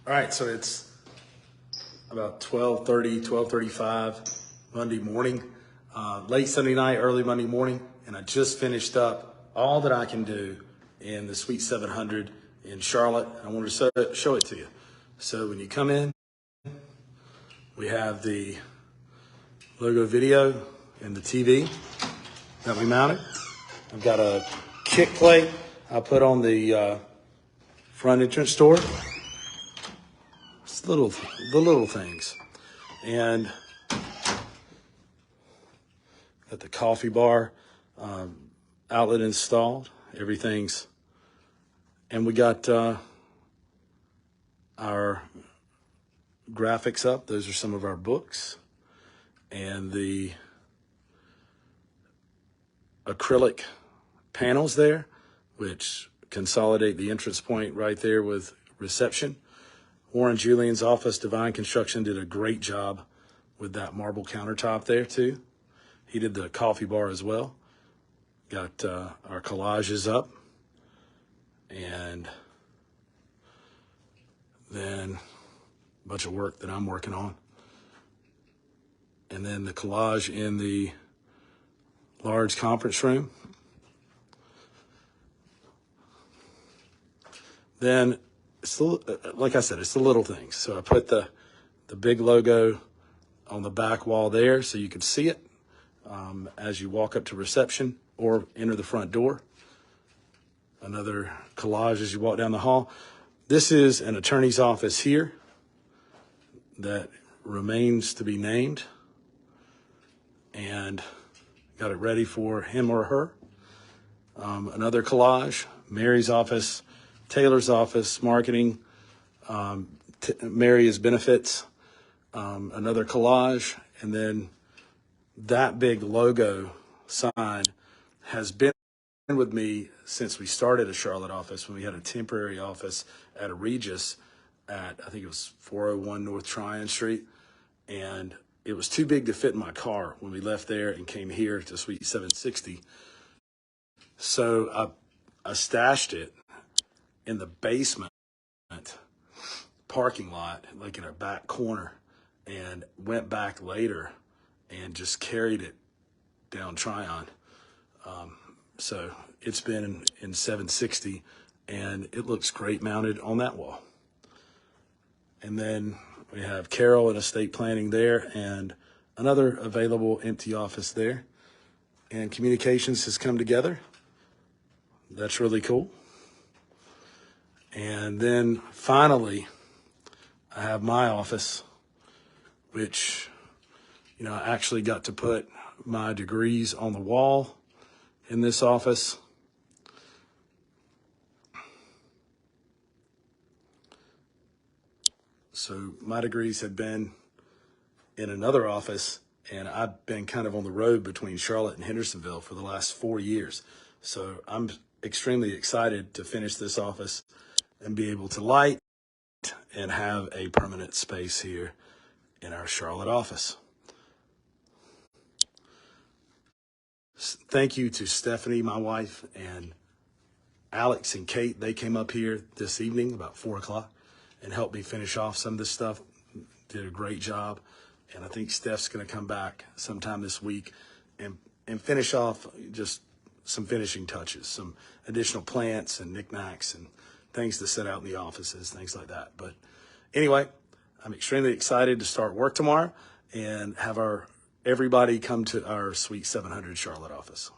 All right, so it's about 12:30, 12:35 Monday morning, late Sunday night, early Monday morning, and I just finished up all that I can do in the Sweet 700 in Charlotte. I wanted to show it to you. So when you come in, we have the logo video and the TV that we mounted. I've got a kick plate I put on the front entrance door. It's the little things. And got the coffee bar outlet installed. Everything's, and we got our graphics up. Those are some of our books, and the acrylic panels there, which consolidate the entrance point right there with reception. Warren Julian's office, Divine Construction, did a great job with that marble countertop there too. He did the coffee bar as well. Got our collages up, and then a bunch of work that I'm working on. And then the collage in the large conference room. Then, like I said, it's the little things. So I put the big logo on the back wall there so you can see it as you walk up to reception or enter the front door. Another collage as you walk down the hall. This is an attorney's office here that remains to be named, and got it ready for him or her. Another collage, Mary's office, Taylor's office, marketing, Mary is benefits, another collage, and then that big logo sign has been with me since we started a Charlotte office, when we had a temporary office at a Regis at, I think it was 401 North Tryon Street, and it was too big to fit in my car when we left there and came here to Suite 760. So I stashed it in the basement parking lot, like in our back corner, and went back later and just carried it down Tryon. So it's been in 760, and it looks great mounted on that wall. And then we have Carol in estate planning there, and another available empty office there. And communications has come together. That's really cool. And then finally, I have my office, which, you know, I actually got to put my degrees on the wall in this office. So my degrees had been in another office, and I've been kind of on the road between Charlotte and Hendersonville for the last 4 years. So I'm extremely excited to finish this office and be able to light and have a permanent space here in our Charlotte office. Thank you to Stephanie, my wife, and Alex and Kate. They came up here this evening about 4 o'clock and helped me finish off some of this stuff. Did a great job. And I think Steph's going to come back sometime this week and finish off just some finishing touches, some additional plants and knickknacks and things to set out in the offices, things like that. But anyway, I'm extremely excited to start work tomorrow and have everybody come to our Suite 700 Charlotte office.